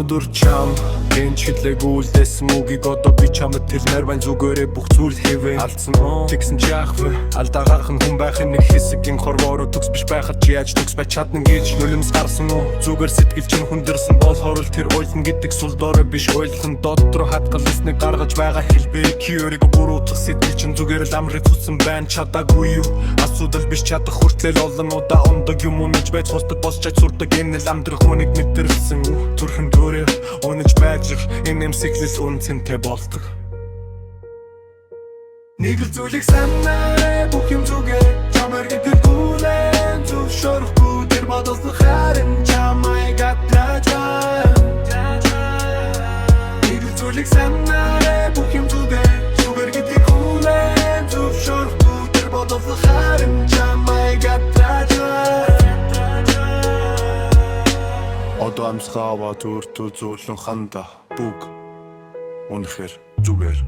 өндөр чам Гэнчлэг үлдээсэн үгийг одоо би чамд хэлмээр байна зүгээрээ бүх зүйл хэвэн алдсан тэгсэн чи яах вэ алдаагаах нь хүн байхын нэг хэсэг ин хорвоороо төгс биш байхад чи яаж төгс байж чадна гэж нулимс гарсан уу зүгээр сэтгэл чинь хүндэрсэн болохоор л тэр ойлно гэдэг сул доорой биш ойлхон дотроо хатгалсныг гаргаж байгаа хэлбэр киорыг буруутгах сэтгэл чинь зүгээр л амрыг хүссэн байна чадаагүй юу асуудал биш чадах хүртэл олон удаа ондог юм унаж байж хустад босч сурдаг энэ л амдрах хүнийг мэдэрсэн төрхөн төрөө унаж байж энэ эмсэглэл үнцэнтэй болдог нэг л зүйлийг санаа бүх юм зүгээр чамаар гэдэггүйлэн зөвшөөрөхгүй тэр бодолтой харин чамайг гатаачаа нэг л зүйлийг санаа бүх юм зүгээр гэдэггүйлэн зөвшөөрөхгүй тэр бодолтой харин чамайг гатаачаа Одоо амсгаава төртөө зөөлөн ханда бүг Үнэхээр зүгээр